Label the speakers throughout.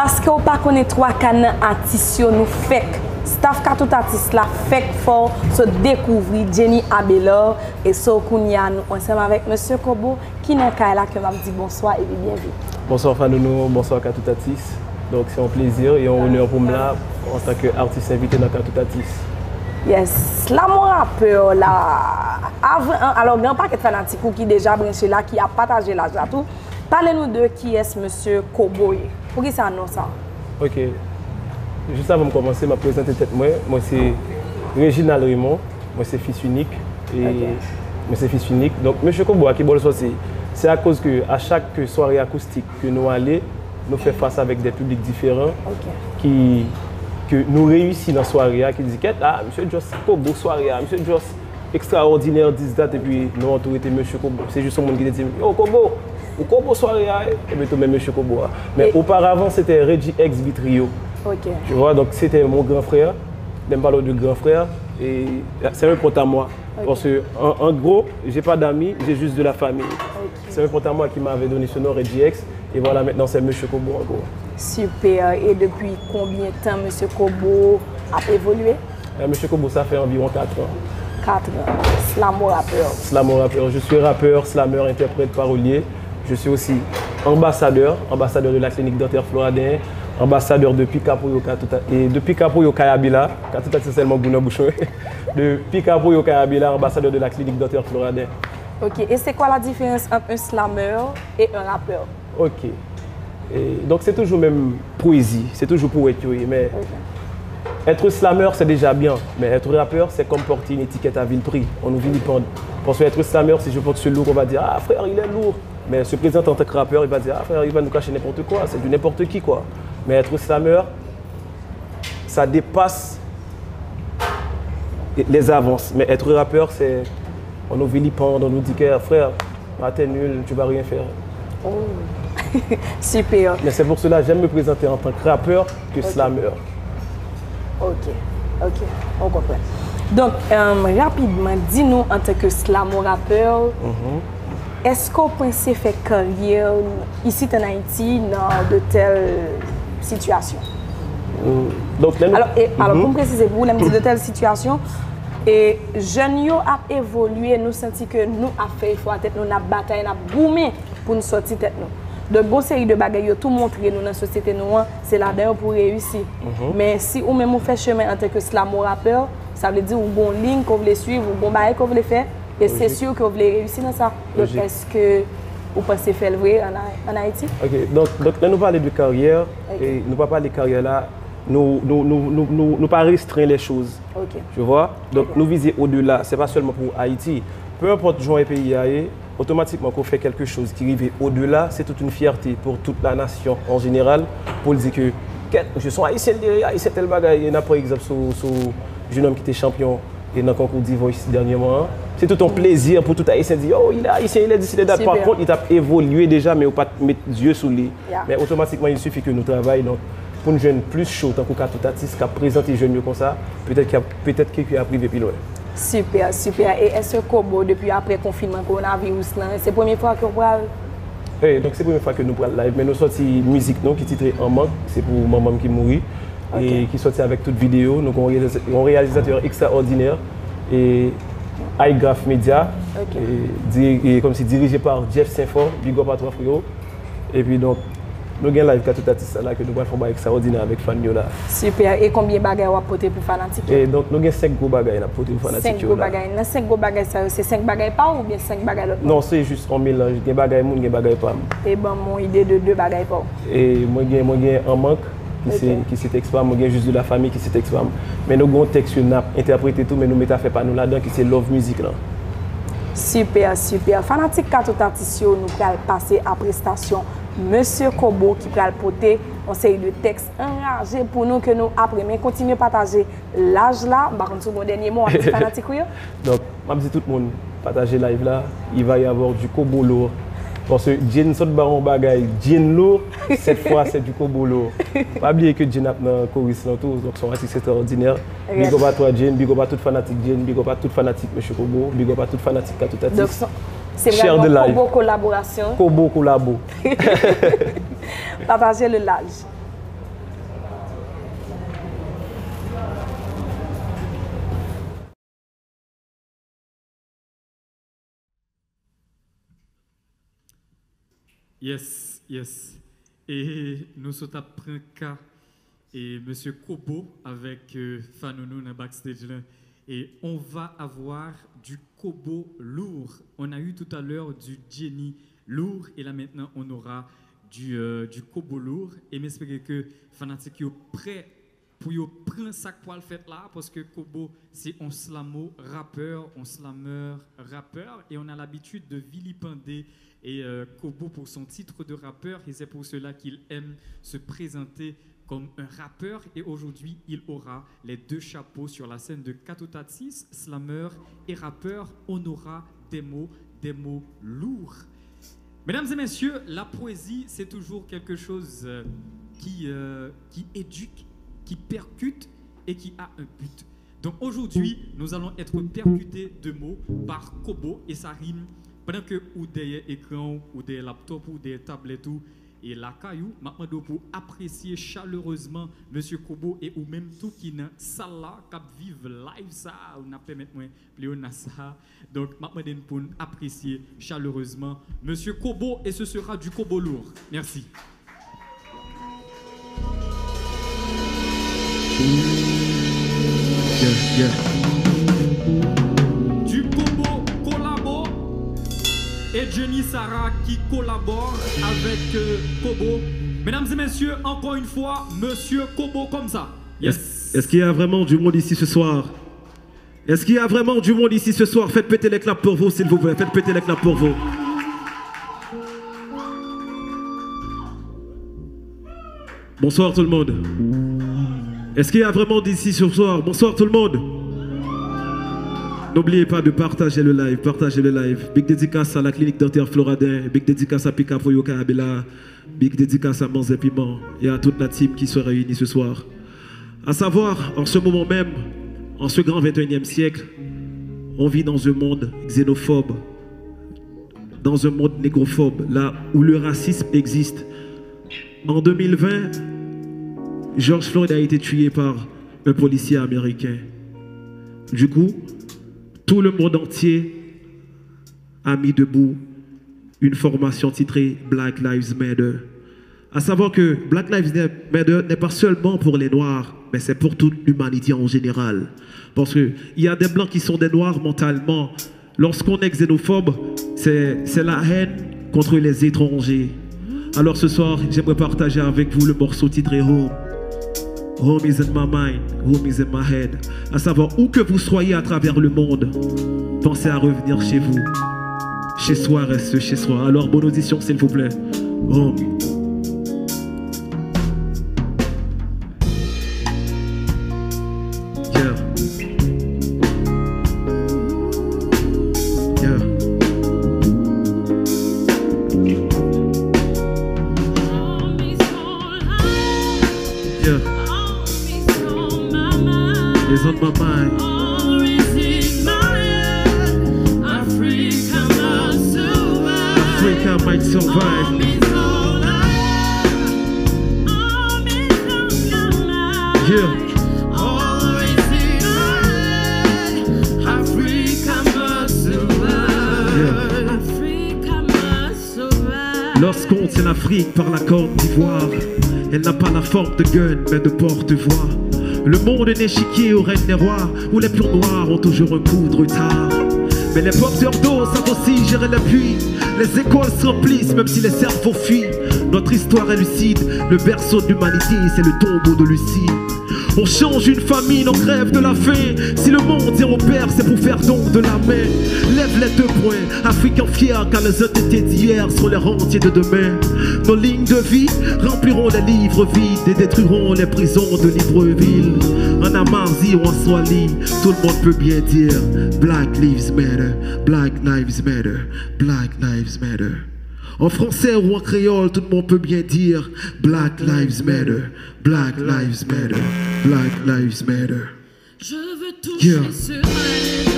Speaker 1: Parce qu'on ne connaît pas trois canons artistes, nous fait. Staff tout artiste là fait fort se découvrir Jenny Abelor et Sokounia nous ensemble avec monsieur Kobo qui n'est pas là que m'a dit bonsoir et bienvenue.
Speaker 2: Bonsoir Fanouno, bonsoir Katoutatis. Donc c'est un plaisir et un honneur pour moi en tant qu'artiste invité dans Katoutatis.
Speaker 1: Yes, là mon rappeur là avant alors grand paquet de fanatiques qui déjà branché là qui a partagé l'âge là tout. Parlez-nous de qui est monsieur Kobo. Pour qui ça non ça?
Speaker 2: OK. Juste avant de commencer, je vais présenter tête moi. Moi c'est Réginald Raymond, moi c'est fils unique et moi c'est fils unique. Donc monsieur Kobo qui bol c'est à cause que à chaque soirée acoustique que nous allons, nous faisons face avec des publics différents que nous réussissons dans la soirée qui disent ah monsieur Joss Kobo soirée, monsieur Joss extraordinaire 10 dates et puis nous on été monsieur Kobo. C'est juste un monde qui dit oh Kobo ou Kobo soirée et puis tout même monsieur Kobo. Mais auparavant c'était Reggie X Vitrio.
Speaker 1: Okay.
Speaker 2: Tu vois, donc c'était mon grand frère, je parle de grand frère, et c'est important à moi. Okay. Parce que, en gros, j'ai pas d'amis, j'ai juste de la famille. Okay. C'est important à moi qui m'avait donné ce nom, Reggie X, et voilà, maintenant c'est M. Kobo en gros.
Speaker 1: Super, et depuis combien de temps M. Kobo a évolué?
Speaker 2: M. Kobo, ça fait environ 4 ans.
Speaker 1: 4 ans, slammer rappeur.
Speaker 2: Slammer rappeur, je suis rappeur, slammer, interprète, parolier. Je suis aussi ambassadeur de la clinique dentaire Floradin. Ambassadeur de Picapo Katuta et de Picapo Kayabila, Katuta c'est seulement Bouna Bouchon. De Picapo Kayabila, ambassadeur de la clinique dentaire Floradin.
Speaker 1: OK, et c'est quoi la différence entre un slammer et un rappeur?
Speaker 2: OK. Et donc c'est toujours même poésie, c'est toujours poète, mais être slammer c'est déjà bien, mais être rappeur c'est comme porter une étiquette à vil prix. On nous vilipende. Parce que être slammer, si je porte ce lourd, on va dire ah frère il est lourd. Mais se présente en tant que rappeur, il va dire ah frère il va nous cacher n'importe quoi, c'est du n'importe qui quoi. Mais être slammer, ça dépasse les avances. Mais être rappeur, c'est. On nous vilipende, on nous dit que frère, t'es nul, tu vas rien faire.
Speaker 1: Oh. Super.
Speaker 2: Mais c'est pour cela que j'aime me présenter en tant que rappeur que slammer.
Speaker 1: Ok, on comprend. Donc, rapidement, dis-nous en tant que slammer rappeur, est-ce qu'on pensait faire carrière ici en Haïti dans de telles situations?
Speaker 2: Donc,
Speaker 1: alors, pour me préciser, vous me dites de telles situations, et jeunes a évolué, nous sentons que nous avons fait fort tête, nous avons bataillé, nous avons boumé pour nous sortir tête. De bonnes séries de bagages, tout montrer nous dans la société, c'est là-dedans pour réussir. Mais si vous même fait chemin en tant que slammer rappeur, ça veut dire que vous avez une ligne que vous voulez suivre, vous avez un bagage que vous voulez faire. Et c'est sûr que vous voulez réussir dans ça. Donc, est-ce que vous pensez faire le vrai en Haïti?
Speaker 2: Ok, donc là, nous parlons de carrière, et nous ne parlons pas de carrière là, nous pas restreindre les choses. Tu vois? Donc, nous viser au-delà, ce n'est pas seulement pour Haïti. Peu importe où un pays aille, automatiquement, qu'on fait quelque chose qui arrive au-delà, c'est toute une fierté pour toute la nation en général, pour dire que je suis haïtien, haïtien tel bagaille. Il y en a par exemple sur un jeune homme qui était champion et dans le concours d'Ivoire dernièrement. C'est tout un plaisir pour tout haïtien de dire oh il est haïtien, il est d'ici les dates. Par contre, il a évolué déjà, mais il ne pas mettre Dieu sous lui. Mais automatiquement, il suffit que nous travaillions. Donc, pour nous jeunes plus chaud, tant que Katoutatis, qui a présenté les jeunes comme ça, peut-être qu'il a privé plus loin.
Speaker 1: Super, super. Et est-ce que Kobo, depuis après le confinement coronavirus, c'est la première fois que vous parlez?
Speaker 2: Oui, donc c'est la première fois que nous parlons live. Mais nous sorti musique qui titrée En Manque, c'est pour maman qui mourit. Et qui sortit avec toute vidéo. Donc un réalisateur extraordinaire. Et iGraph Media, et comme c'est dirigé par Jeff Saint-Fort, Big Up à toi frérot. Et puis donc, nous avons live Katoutatis là que nous allons faire extraordinaire avec Fanny là.
Speaker 1: Super, et combien de bagages vous apportez pour Fanatique?
Speaker 2: Et donc nous avons 5 gros bagages pour Fanatique.
Speaker 1: 5 gros bagages. Dans 5 gros bagages, c'est 5 bagages par ou bien 5 bagages l'autre?
Speaker 2: Non, c'est juste un mélange. Il y a des bagages moun, il y a des bagages pas.
Speaker 1: Et bon, mon idée de 2 bagages par.
Speaker 2: Et moi j'ai En Manque qui s'est exprimé, moi j'ai juste de la famille qui s'est exprimé. Mais nous avons un texte nous interprété tout mais nous mettons fait pas nous là-dedans qui c'est Love Music là.
Speaker 1: Super, super. Fanatique Katoutatis, nous allons passer à prestation. Monsieur Kobo qui va porter une série de textes enragés pour nous que nous après. Mais continuez à partager l'âge là. Par contre, mon dernier mot, un petit fanatique.
Speaker 2: Donc, je dis tout le monde, partager live là, il va y avoir du Kobo lourd. Parce que Jen saute baron bagaille, Jen lourd, cette fois c'est du Kobo lourd. Pas oublier que Jen a dans chorus là tout, donc son artiste extraordinaire. Big up à toi Jen, big up à toute fanatique Jen, big up à toute fanatique Monsieur Kobo, big up à toute fanatique Katoutatis.
Speaker 1: C'est vraiment Kobo collaboration.
Speaker 2: Kobo collabo.
Speaker 1: Partagez le live.
Speaker 3: Yes, yes. Et nous sommes après un cas et Monsieur Kobo avec Fanounou dans le backstage là. Et on va avoir du Kobo lourd. On a eu tout à l'heure du Jenny lourd et là maintenant on aura du Kobo lourd. Et j'espère que fanatiques sont prêts pour prendre ça pour le faire là parce que Kobo c'est un slamo rappeur, un slammer rappeur et on a l'habitude de vilipender et Kobo pour son titre de rappeur et c'est pour cela qu'il aime se présenter comme un rappeur et aujourd'hui il aura les deux chapeaux sur la scène de Katotatsis, slammer et rappeur. On aura des mots lourds. Mesdames et messieurs, la poésie c'est toujours quelque chose qui éduque, qui percute et qui a un but. Donc aujourd'hui, nous allons être percutés de mots par Kobo et ça rime pendant que ou derrière écran, ou derrière laptop, ou derrière tablette et la caillou, maintenant pour apprécier chaleureusement Monsieur Kobo et ou même tout qui dans salle là, cap vive live ça, on a permis moi Léona ça. Donc maintenant pour apprécier chaleureusement Monsieur Kobo et ce sera du Kobo lourd. Merci. Du Kobo collabo et Jenny Sarah qui collabore avec Kobo. Mesdames et messieurs, encore une fois, Monsieur Kobo comme ça. Yes.
Speaker 4: Est-ce qu'il y a vraiment du monde ici ce soir? Est-ce qu'il y a vraiment du monde ici ce soir? Faites péter les claps pour vous, s'il vous plaît. Faites péter les claps pour vous. Bonsoir tout le monde. Est-ce qu'il y a vraiment d'ici ce soir? Bonsoir tout le monde. N'oubliez pas de partager le live, Big dédicace à la clinique dentaire Floradin, big dédicace à Pika Foyoka Abela, big dédicace à Manzé Piment et à toute la team qui se réunit ce soir. À savoir, en ce moment même, en ce grand 21e siècle, on vit dans un monde xénophobe, dans un monde négrophobe, là où le racisme existe. En 2020, George Floyd a été tué par un policier américain. Du coup, tout le monde entier a mis debout une formation titrée Black Lives Matter. À savoir que Black Lives Matter n'est pas seulement pour les Noirs, mais c'est pour toute l'humanité en général. Parce qu'il y a des Blancs qui sont des Noirs mentalement. Lorsqu'on est xénophobe, c'est la haine contre les étrangers. Alors ce soir, j'aimerais partager avec vous le morceau titré Home. Home is in my mind, home is in my head. À savoir, où que vous soyez à travers le monde, pensez à revenir chez vous. Chez soi reste chez soi. Alors, bonne audition, s'il vous plaît. Home. Yeah. Yeah. Yeah. It's on my mind. Africa might survive. Yeah. Lorsqu'on tient l'Afrique par la corde d'ivoire, elle n'a pas la forme de gun mais de porte-voix. Le monde est échiquier au règne des rois, où les purs noirs ont toujours un coup de retard. Mais les porteurs d'eau savent aussi gérer la pluie. Les écoles se remplissent même si les cerveaux fuient. Notre histoire est lucide, le berceau de l'humanité c'est le tombeau de Lucie. On change une famille, on crève de la faim. Si le monde dit au père, c'est pour faire donc de la main. Lève les 2 points, Africains fiers, car les entités d'hier sont les rentiers de demain. Nos lignes de vie rempliront les livres vides et détruiront les prisons de Libreville. En Amazie ou en Swahili, tout le monde peut bien dire Black Lives Matter, Black Lives Matter, Black Lives Matter. En français ou en créole, tout le monde peut bien dire Black Lives Matter, Black Lives Matter, Black Lives Matter.
Speaker 5: Je veux toucher ce rêve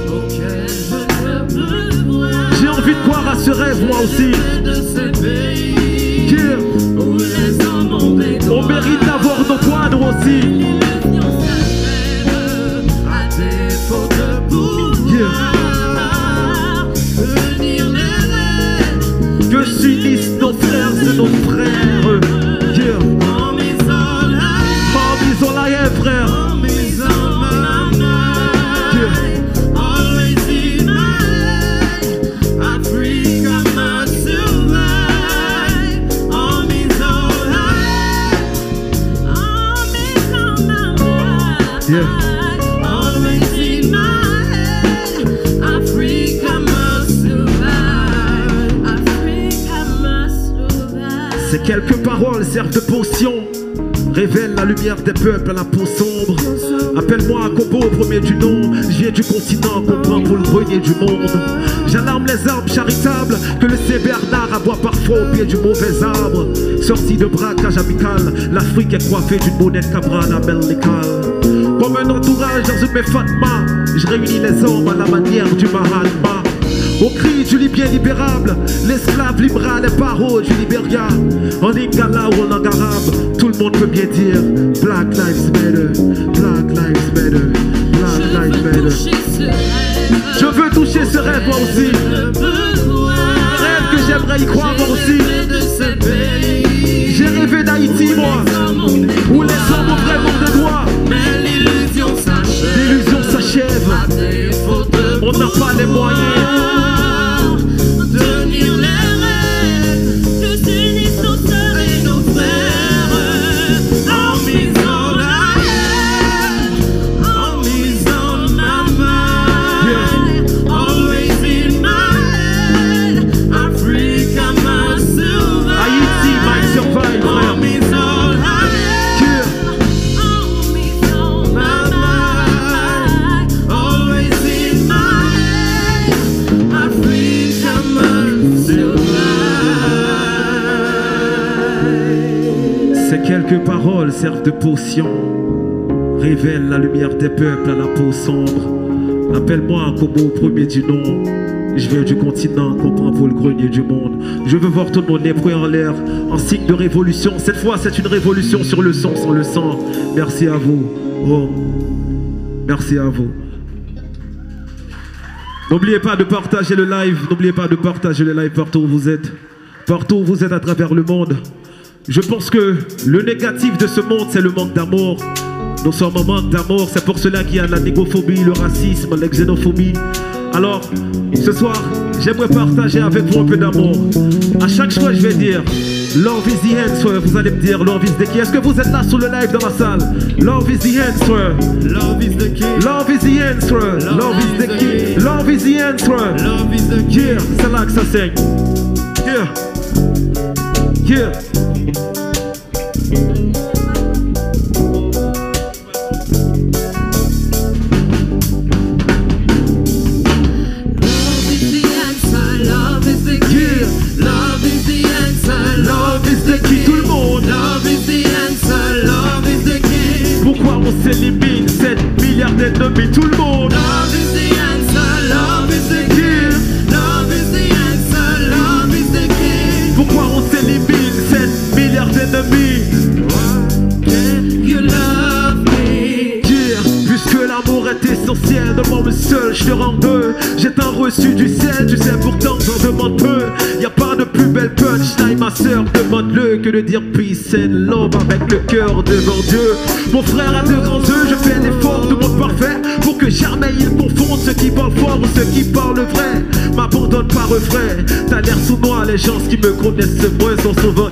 Speaker 5: auquel je ne peux voir.
Speaker 4: J'ai envie de croire à ce rêve moi aussi.
Speaker 5: De ce pays où les hommes ont des droits.
Speaker 4: On mérite d'avoir nos droits nous aussi.
Speaker 5: À défaut de pouvoir unir les rêves.
Speaker 4: Que s'unissent Yeah.
Speaker 5: Always in my head. Africa must survive. Africa must survive.
Speaker 4: Ces quelques paroles servent de potion, révèlent la lumière des peuples à la peau sombre. Appelle-moi Kobo au premier du nom. Je viens du continent qu'on prend pour le grenier du monde. J'alarme les arbres charitables que le Saint-Bernard aboie parfois au pied du mauvais arbre. Sorti de braquage amical, l'Afrique est coiffée d'une bonnette cabral à Berlécal. Comme un entourage dans une Fatma, je réunis les hommes à la manière du Mahatma. Au cri du Libyen libérable, l'esclave libéra les barreaux du Libéria. En Lingala ou en langue arabe, tout le monde peut bien dire Black Lives Matter, Black Lives Matter, Black Lives Matter. Je veux toucher ce rêve moi aussi. Rêve que j'aimerais y croire moi aussi. J'ai rêvé d'Haïti moi, où les hommes ont vraiment de droits.
Speaker 5: Mais l'illusion
Speaker 4: s'achève. On n'a pas les moyens.
Speaker 5: Tenir les rêves, que s'unissent nos sœurs et nos frères. En misant la haine, en misant ma mind. Always in my head, Africa must survive.
Speaker 4: Haïti might survive, frère.
Speaker 5: En misant la haine, en misant ma mind. Always in my head, Africa must survive.
Speaker 4: Ces quelques paroles servent de potion, révèlent la lumière des peuples à la peau sombre. Appelle-moi Kobo au premier du nom. Je viens du continent qu'on prend pour le grenier du monde. Je veux voir tout le monde les poings en l'air, en signe de révolution. Cette fois c'est une révolution sur le son, sans le sang. Merci à vous. Oh, merci à vous. N'oubliez pas de partager le live. N'oubliez pas de partager le live partout où vous êtes. Partout où vous êtes à travers le monde. Je pense que le négatif de ce monde, c'est le manque d'amour. Nous sommes en manque d'amour, c'est pour cela qu'il y a la négophobie, le racisme, la xénophobie. Alors, ce soir, j'aimerais partager avec vous un peu d'amour. À chaque fois, je vais dire Love is the answer. Vous allez me dire Love is the key. Est-ce que vous êtes là sur le live dans la salle? Love is the answer.
Speaker 6: Love is the key.
Speaker 4: Love is the answer. Love is the key. Love is the answer.
Speaker 6: Love is the key.
Speaker 4: Yeah, c'est là que ça saigne. Yeah. Yeah. Tout le monde.
Speaker 5: Love is the answer, love is the key.
Speaker 4: Pourquoi on s'élimine 7 milliards d'ennemis? Tout le monde.
Speaker 5: Love is the answer, love is the key. Love is the answer, love is the key.
Speaker 4: Pourquoi on s'élimine 7 milliards d'ennemis?
Speaker 5: You love me.
Speaker 4: Yeah. Puisque l'amour est essentiel, demande-moi seul, je te rends deux. J'ai tant reçu du ciel, tu sais pourtant j'en demande peu. Y'a pas de plus belle punchline, ma soeur, demande-le, que de dire peace and love avec le cœur devant Dieu. Mon frère a de grands yeux, je fais l'effort de monde parfait pour que jamais il confonde ceux qui parlent fort ou ceux qui parlent vrai. M'abandonne pas refrain, t'as l'air sous moi, les gens qui me connaissent moins sont souvent.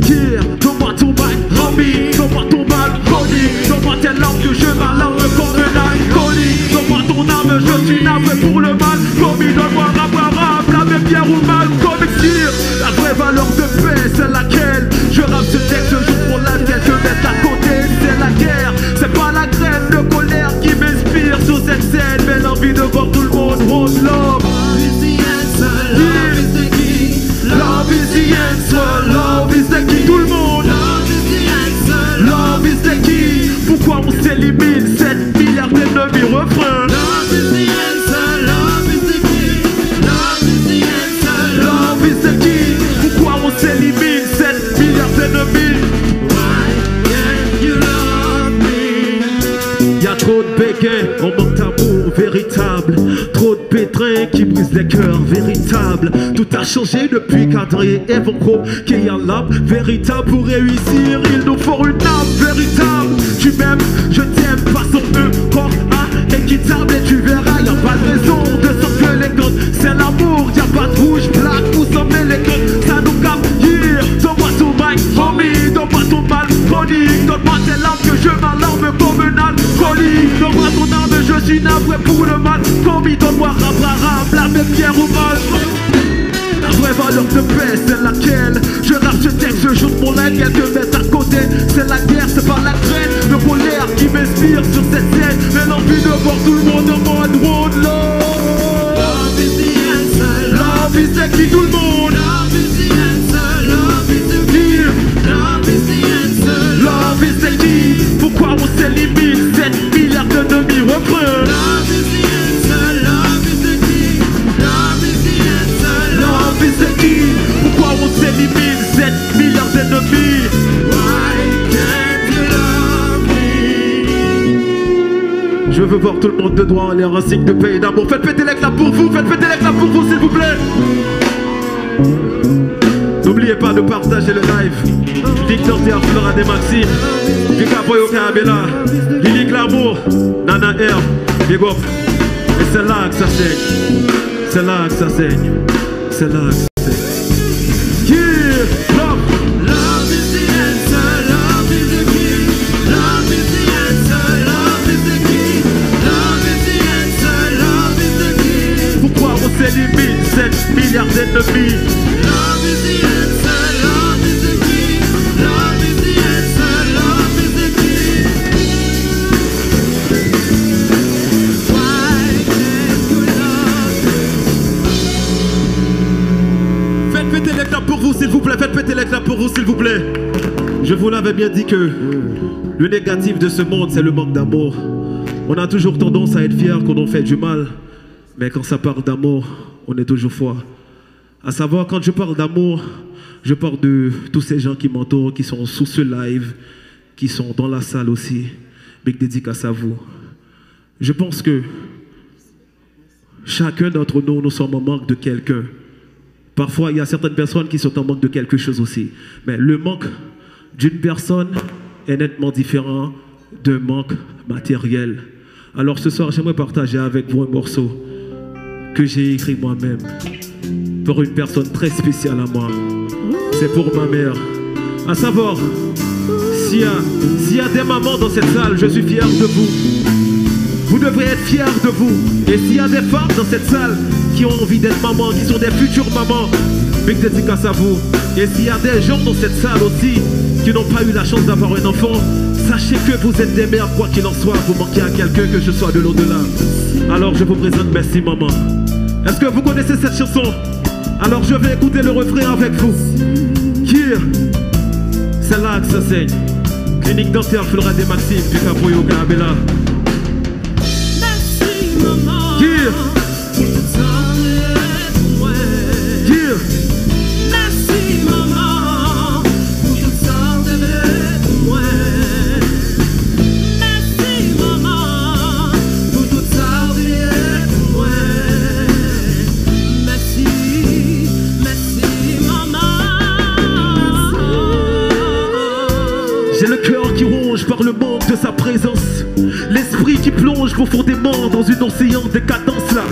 Speaker 4: Yeah, donne-moi ton mic, Rami, donne-moi ton mal, Cody, donne-moi tes larmes que je m'alarme comme un alcoolique. Donne-moi ton âme, je suis navré pour le mal, Commis, donne-moi rap, la même bière ou mal, comme dire. La vraie valeur de paix, c'est laquelle je rappe ce texte juste pour laquelle je mets à côté. C'est la guerre, c'est pas la graine de colère qui m'inspire sur cette scène, mais l'envie de voir tout le monde rose love.
Speaker 5: Love is the answer, love is the key.
Speaker 4: Love is the answer, love is the key. Tout le monde.
Speaker 5: Love is the answer,
Speaker 4: Love is the key. Pourquoi on s'élimine 7 milliards d'ennemis? Refrain.
Speaker 5: love is the answer, love is the key. Love is the answer,
Speaker 4: Love is the key. Pourquoi on s'élimine 7 milliards d'ennemis?
Speaker 5: why can't you love me?
Speaker 4: Y'a trop de béguins, on manque d'amour véritable. Trop de pétrins qui brisent les cœurs véritables. Tout a changé depuis qu'André et Vonco qui a l'âme véritable. Pour réussir, il nous faut une âme véritable. Tu m'aimes, je t'aime, façon corps équitable. Et tu verras, y'a pas de raison de sortir les comptes. C'est l'amour, y'a pas de rouge, black ou sans les comptes. Ça nous capte, yeah. Donne-moi ton mic, homie, donne-moi ton mal chronique. Donne-moi tes larmes que je m'alarme promenade. Colis, donne-moi ton âme, je suis navré pour le mal. Commis, donne-moi rap, la même pierre au mal. La vraie valeur de paix, c'est laquelle je rappe ce texte, je joue mon laine, quelques mètres à côté. C'est la guerre, c'est pas la graine de colère qui m'inspire sur cette scène. Mais l'envie de voir tout le monde en mode one love.
Speaker 5: Love is the answer.
Speaker 4: Love is the key, tout le monde.
Speaker 5: Love is the answer. Love is the key. Love is the answer.
Speaker 4: Love is the key. Pourquoi on s'élimine 7 milliards d'ennemis? Refrain.
Speaker 5: Love is the answer. Love is the key. Love is the answer.
Speaker 4: Love is the key. Pourquoi on s'élimine 7 milliards d'ennemis?
Speaker 5: Why can't you love me?
Speaker 4: Je veux voir tout le monde de doigts en l'air, un signe de paix et d'amour. Faites péter l'éclat pour vous, faites péter l'éclat pour vous, s'il vous plaît. N'oubliez pas de partager le live. Victor Théâtre, Flora des Maxime, Pika Boyo Kabela, Lily Glamour, Nana R, Big Up. Et c'est là que ça saigne. C'est là que ça saigne. C'est là que ça saigne. Yeah, love.
Speaker 5: Love is the answer. Love is the key. Love is the answer. Love is the key. Love is the answer. Love is the key.
Speaker 4: Pourquoi on s'élimine 7 milliards d'ennemis?
Speaker 5: Love is the answer. Love is the key. Love is the answer. Love is the key. Why can't you love me?
Speaker 4: Faites péter l'éclat pour vous, s'il vous plaît. Faites péter l'éclat pour vous, s'il vous plaît. Je vous l'avais bien dit que le négatif de ce monde, c'est le manque d'amour. On a toujours tendance à être fier quand on fait du mal. Mais quand ça parle d'amour, on est toujours fort. À savoir, quand je parle d'amour, je parle de tous ces gens qui m'entourent, qui sont sous ce live, qui sont dans la salle aussi. Big dédicace à vous. Je pense que chacun d'entre nous, nous sommes en manque de quelqu'un. Parfois, il y a certaines personnes qui sont en manque de quelque chose aussi. Mais le manque d'une personne est nettement différent d'un manque matériel. Alors ce soir, j'aimerais partager avec vous un morceau que j'ai écrit moi-même pour une personne très spéciale à moi. C'est pour ma mère. À savoir, s'il y a des mamans dans cette salle, je suis fier de vous. Vous devrez être fiers de vous. Et s'il y a des femmes dans cette salle qui ont envie d'être maman, qui sont des futures mamans, big dédicace à vous. Et s'il y a des gens dans cette salle aussi qui n'ont pas eu la chance d'avoir un enfant, sachez que vous êtes des mères, quoi qu'il en soit, vous manquez à quelqu'un, que je sois de l'au-delà. Alors je vous présente Merci Maman. Est-ce que vous connaissez cette chanson? Alors je vais écouter le refrain avec vous. Yeah. C'est là que ça saigne. Clinique dentaire, Flora des Maxime, du Capoyo Kabela.
Speaker 5: Merci maman.
Speaker 4: Yeah. Yeah.
Speaker 5: Merci maman. Pour tout ça de moi. Merci maman. Pour tout ça de moi. Merci, merci maman.
Speaker 4: J'ai le cœur qui ronge par le manque de sa présence. L'esprit qui plonge profondément dans une océan de cadence là.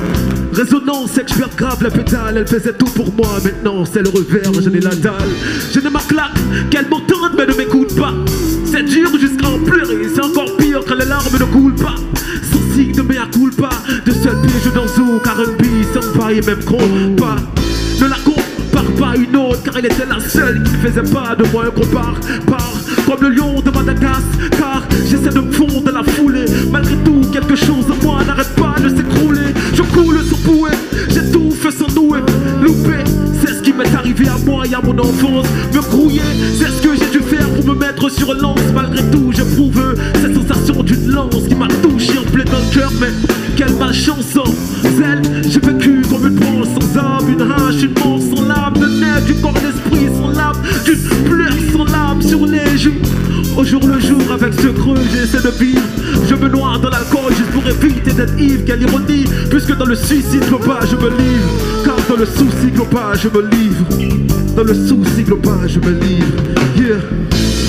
Speaker 4: Résonance, expert grave, la pétale, elle faisait tout pour moi. Maintenant c'est le revers, je n'ai la dalle. Je ne ma claque, qu'elle m'entende mais ne m'écoute pas. C'est dur jusqu'à en pleurer, c'est encore pire quand les larmes ne coulent pas. Sans signe de mea culpa, de seul pied je danse au R&B, sans pareil même compas. Ne la compare pas une autre, car elle était la seule qui ne faisait pas de moi un compare. Comme le lion de Madagascar, j'essaie de me fondre dans la foulée. Malgré tout, quelque chose en moi n'arrête pas de s'écrouler. Je coule sans bouée, j'étouffe sans nouer. Loupé, c'est ce qui m'est arrivé à moi et à mon enfance. Me grouiller, c'est ce que j'ai dû faire pour me mettre sur une lance. Malgré tout, j'éprouve cette sensation d'une lance qui m'a touché en plein dans le cœur. Mais quelle malchance en elle, j'ai vécu comme une branche sans âme, une hache, une mort sans lame, de nerfs, du corps d'esprit sans lame, d'une pleure sans lame sur les joues. Au jour le jour, avec ce creux, j'essaie de vivre. Je me noie dans l'alcool juste pour éviter d'être ivre. Quelle ironie, puisque dans le suicide global, je me livre. Car dans le souci global, je me livre. Dans le souci global, je me livre. Yeah.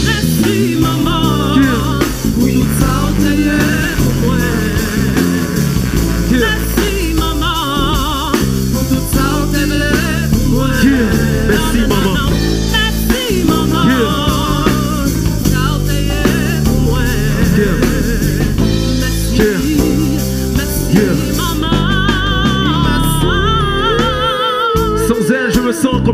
Speaker 5: Merci maman.
Speaker 4: Yeah.
Speaker 5: Pour tout ça pour moi.
Speaker 4: Yeah.
Speaker 5: Merci maman. Pour tout ça pour moi.
Speaker 4: Yeah. Merci maman.
Speaker 5: Merci maman.
Speaker 4: Yeah.
Speaker 5: Ça pour moi.
Speaker 4: Yeah.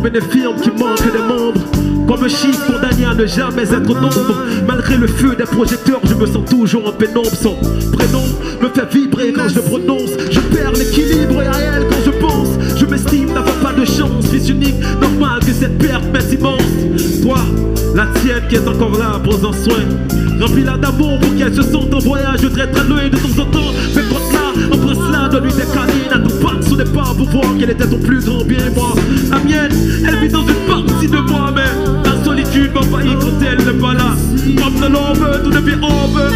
Speaker 4: comme une infirme qui manque des membres. Comme un chiffre condamné à ne jamais être nombre. Malgré le feu des projecteurs, je me sens toujours en pénombre. Son prénom me fait vibrer quand je le prononce. Je perds l'équilibre et à elle quand je pense. Je m'estime n'avoir pas de chance. Fils unique, normal que cette perte m'est immense. Toi, la tienne qui est encore là, prends-en soin. Remplis-la d'amour pour qu'elle se sente en voyage très très loin de temps en temps. Fais porte là, embrasse-la, donne-lui des câlins. À tout pas, ce n'est pas pour voir quel était ton plus grand bien. Moi, la mienne, elle vit dans une partie de moi, mais la solitude m'envahit quand elle n'est pas là. Comme de l'on veut, tout devient en veut,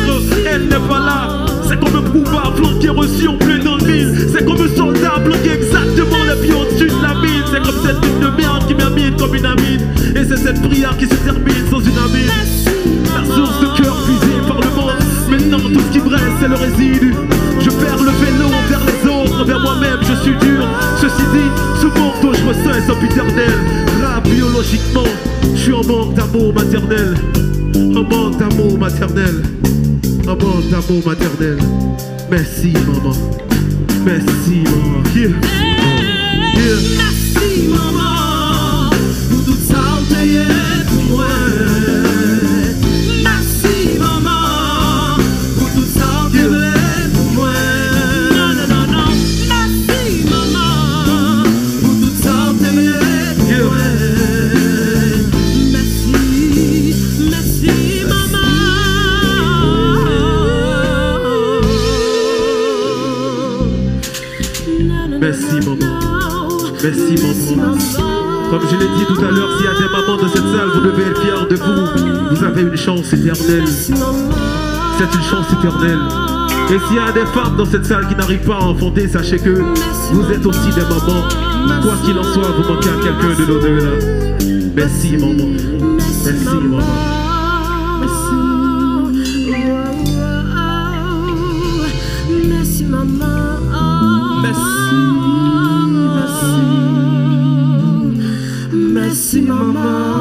Speaker 4: elle n'est pas là. C'est comme un pouvoir flanqué reçu en plein dans le mille. C'est comme un soldat bloqué exactement le pied au-dessus de la mine. C'est comme cette mine de merde qui m'amine comme une amine. Et c'est cette prière qui se termine sans une amine. La source de cœur puisée par le monde. Maintenant tout ce qui me reste c'est le résidu. Je perds le vélo envers les autres, envers moi-même je suis dur. Ceci dit, ce manque dont je ressens est sempiternel. Rap biologiquement, je suis en manque d'amour maternel. En manque d'amour maternel. En manque d'amour maternel. Merci maman. Merci maman. Yeah. Yeah.
Speaker 5: Merci maman pour tout ça que tu es pour moi. Merci maman pour tout ça que tu es pour moi. Non, non, non, non. Merci maman pour tout ça que tu es pour moi. Merci, merci maman.
Speaker 4: Merci maman. Merci maman. Comme je l'ai dit tout à l'heure, s'il y a des mamans dans cette salle, vous devez être fiers de vous. Vous avez une chance éternelle. C'est une chance éternelle. Et s'il y a des femmes dans cette salle qui n'arrivent pas à enfanter, sachez que vous êtes aussi des mamans. Quoi qu'il en soit, vous manquez à quelqu'un de l'au-delà. Merci maman. Merci maman.
Speaker 5: Merci maman. Merci maman.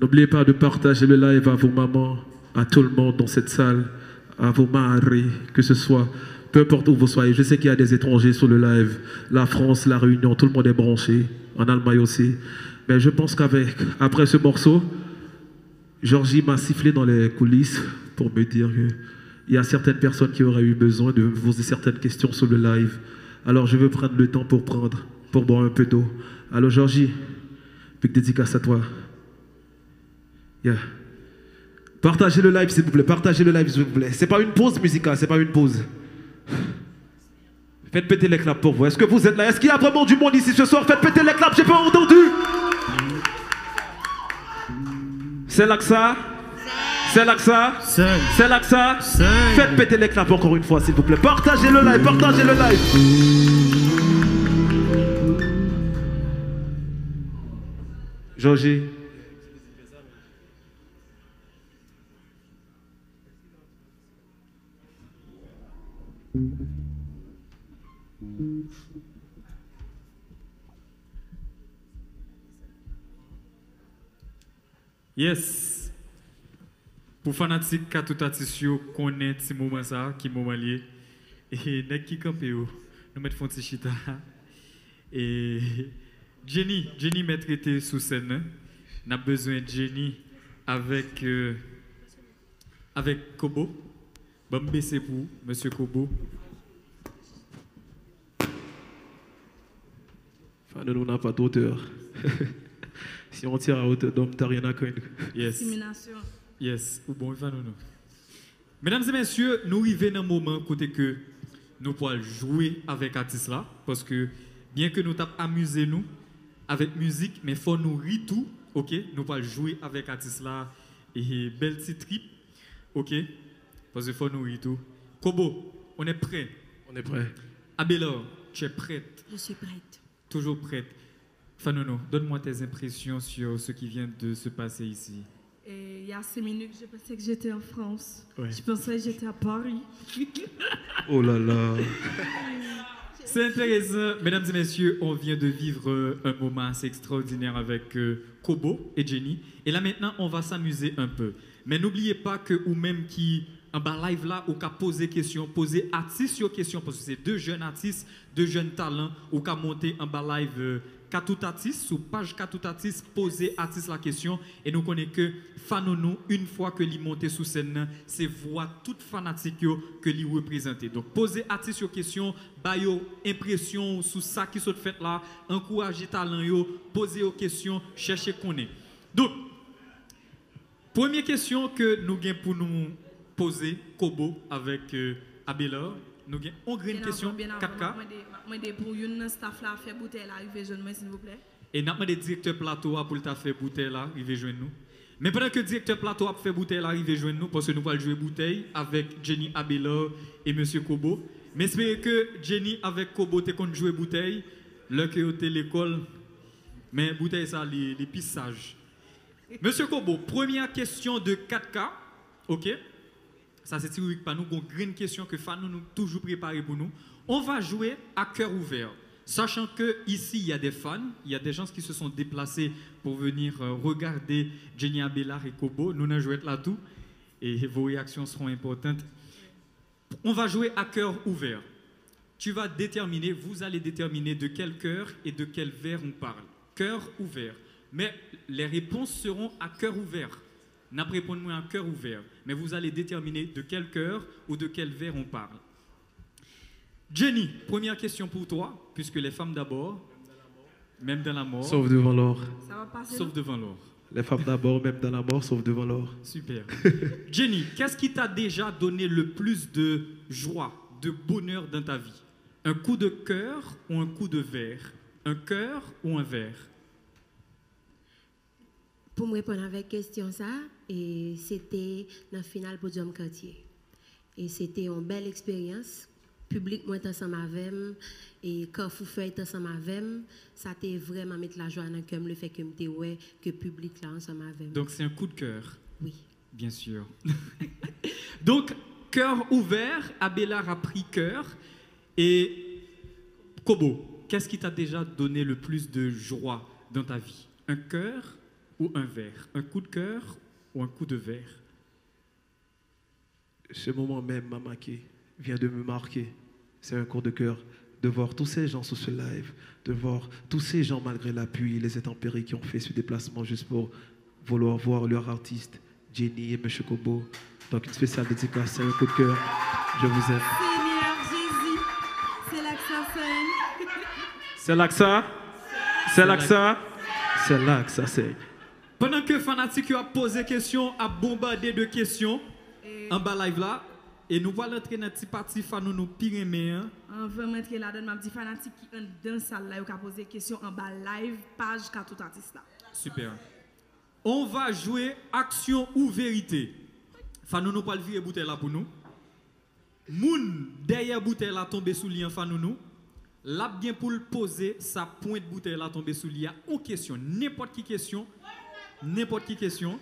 Speaker 4: N'oubliez pas de partager le live à vos mamans, à tout le monde dans cette salle, à vos maris, que ce soit, peu importe où vous soyez. Je sais qu'il y a des étrangers sur le live, la France, la Réunion, tout le monde est branché, en Allemagne aussi. Mais je pense qu'après ce morceau, Georgie m'a sifflé dans les coulisses pour me dire qu'il y a certaines personnes qui auraient eu besoin de vous poser certaines questions sur le live. Alors je veux prendre le temps pour boire un peu d'eau. Alors Georgie, big dédicace à toi. Yeah. Partagez le live s'il vous plaît, partagez le live s'il vous plaît. C'est pas une pause musicale, c'est pas une pause. Faites péter les claps pour vous. Est-ce que vous êtes là? Est-ce qu'il y a vraiment du monde ici ce soir? Faites péter les claps, j'ai pas entendu. C'est là que ça? C'est là que ça? C'est là que ça? Faites péter les claps encore une fois s'il vous plaît. Partagez le live, partagez le live. Georgie.
Speaker 3: Yes. Pour fanatique qui tout artiste connaît ce moment ça qui moment lié et nek qui campé nous mettre font petit chita et Jenny m'a traité sous scène. N'a besoin de Jenny avec Kobo. Bon baisser pour monsieur Kobo.
Speaker 4: Enfin, nous n'avons pas d'auteur. Si on tire à hauteur d'homme, t'as rien à craindre.
Speaker 3: Yes. Yes. Ou bon, enfin, nous. Mesdames et messieurs, nous arrivons dans un moment côté que nous pouvons jouer avec l'artiste là. Parce que bien que nous t'avons amusé nous avec musique, mais il faut nous rire tout. Ok? Nous pouvons jouer avec l'artiste là. Et belle petite trip. Ok? Parce qu'il faut nous rire tout. Kobo, on est prêt.
Speaker 4: On est prêt.
Speaker 3: Abelor, tu es prête?
Speaker 7: Je suis prête.
Speaker 3: Toujours prête. Fanono, donne-moi tes impressions sur ce qui vient de se passer ici.
Speaker 7: Et il y a 5 minutes, je pensais que j'étais en France.
Speaker 3: Ouais.
Speaker 7: Je pensais que j'étais à Paris.
Speaker 4: Oh là là.
Speaker 3: C'est intéressant. Mesdames et messieurs, on vient de vivre un moment assez extraordinaire avec Kobo et Jenny. Et là maintenant, on va s'amuser un peu. Mais n'oubliez pas que, ou même qui en bas live là, ou qu'à poser question, poser artiste sur question, parce que c'est deux jeunes artistes, deux jeunes talents, ou qu'à monter en bas live tout artiste, sous page tout artiste, poser artiste la question, et nous connaissons que Fanonou, une fois que l'il monte sous scène, c'est voix toute fanatique que l'il représente. Donc poser artiste sur question, bayo impression sur ça qui sont fait là, encourager talent yo, poser aux questions, chercher qu'on est. Donc première question que nous avons pour nous poser, Kobo, avec Abela. Nous avons une question, 4K.
Speaker 7: Pour une staff là, faire bouteille là, arrivez jeune moi s'il vous plaît.
Speaker 3: Et nous avons des directeurs plateau pour ta faire bouteille là, arrivez joindre nous. Mais pendant que le directeur plateau a fait bouteille là, arrivez joindre nous, parce que nous allons jouer bouteille avec Jenny Abela et Monsieur Kobo. Mais j'espère que Jenny avec Kobo te compte jouer bouteille, là que vous êtes l'école, mais bouteille ça, les pistes sages. Monsieur Kobo, première question de 4K, ok? Ça c'est théorique par nous, une question que Fanou nous toujours préparé pour nous. On va jouer à cœur ouvert, sachant que ici il y a des fans, il y a des gens qui se sont déplacés pour venir regarder Jenny Abela et Kobo. Nous allons jouer là tout et vos réactions seront importantes. On va jouer à cœur ouvert. Tu vas déterminer, vous allez déterminer de quel cœur et de quel verre on parle. Cœur ouvert. Mais les réponses seront à cœur ouvert. N'a pas répondu à cœur ouvert. Mais vous allez déterminer de quel cœur ou de quel verre on parle. Jenny, première question pour toi, puisque les femmes d'abord, même dans la mort.
Speaker 4: Sauf devant l'or.
Speaker 7: Ça va passer.
Speaker 3: Sauf devant l'or.
Speaker 4: Les femmes d'abord, même dans la mort, sauf devant l'or.
Speaker 3: Super. Jenny, qu'est-ce qui t'a déjà donné le plus de joie, de bonheur dans ta vie? Un coup de cœur ou un coup de verre? Un cœur ou un verre?
Speaker 8: Pour me répondre avec question ça, et c'était dans le final podium quartier. Et c'était une belle expérience. Public moi ensemble avec et Carrefour fait ensemble avec, ça t'a vraiment mettre la joie dans le cœur, le fait que me ouais que public là ensemble avec.
Speaker 3: Donc c'est un coup de cœur.
Speaker 8: Oui.
Speaker 3: Bien sûr. Donc cœur ouvert, Abela a pris cœur et Kobo, qu'est-ce qui t'a déjà donné le plus de joie dans ta vie? Un cœur ou un verre? Un coup de cœur ou un coup de verre?
Speaker 4: Ce moment même m'a marqué, vient de me marquer. C'est un coup de cœur de voir tous ces gens sur ce live, de voir tous ces gens malgré la pluie, les intempéries qui ont fait ce déplacement juste pour vouloir voir leur artiste, Jenny et M. Kobo. Donc une spéciale dédicace, c'est un coup de cœur. Je vous aime.
Speaker 7: Seigneur Jésus, c'est là que ça saigne.
Speaker 4: C'est là que ça? C'est là que ça? C'est là que ça saigne.
Speaker 3: Pendant que Fanatique a posé question, a bombardé de questions en bas live là, et nous allons entrer dans une petite partie Fanou nous pire mais
Speaker 7: on va rentrer là-dedans, ma petite fanatique qui est dans la salle là, qui a posé question en bas live, page tout artiste là.
Speaker 3: Super. On va jouer action ou vérité. Fanou nous pas le virer bouteille là pour nous. Moun derrière bouteille là tomber sous lien Fanou nous. Là bien pour le poser, sa pointe bouteille là tomber sous lien. On question n'importe qui question. N'importe qui question.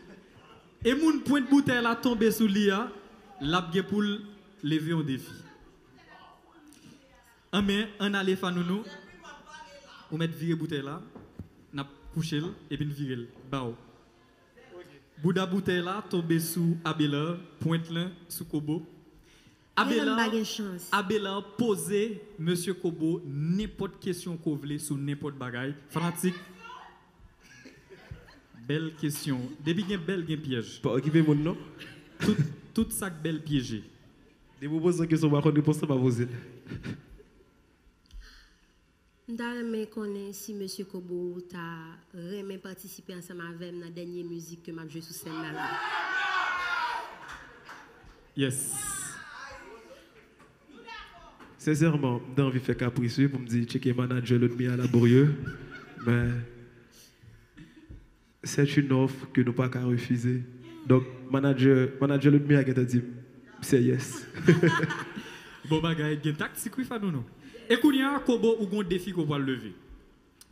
Speaker 3: Et moun pointe bouteille là tomber sous lien. Là bien pour lever un défi. En main, on allait Fanounou. On met virer bouteille là. N'a couché et puis virer. Bao. Bouda bouteille là tomber sous Abela, pointe là sous Kobo. Abela poser Monsieur Kobo n'importe question qu'on voulait sur n'importe bagaille. Fanatique. Belle question. Depuis qu'il y a belle piège.
Speaker 4: Pas occuper mon nom.
Speaker 3: Tout ça belle piégé.
Speaker 4: Des vous posez une question, je vais répondre à vous.
Speaker 8: Je connais si M. Kobo t'a vraiment participé ensemble avec dans la dernière musique que m'a joué sur scène là.
Speaker 3: Yes.
Speaker 4: Sincèrement, j'ai envie de faire capricieux pour me dire checker manager l'autre bien laborieux, mais c'est une offre que nous pas qu'à refuser. Donc manager l'autre bien qui t'a dit c'est yes.
Speaker 3: Bon bagay, gen tactique oui Fanou. Et kounya Kobo ou gon défi qu'on va lever.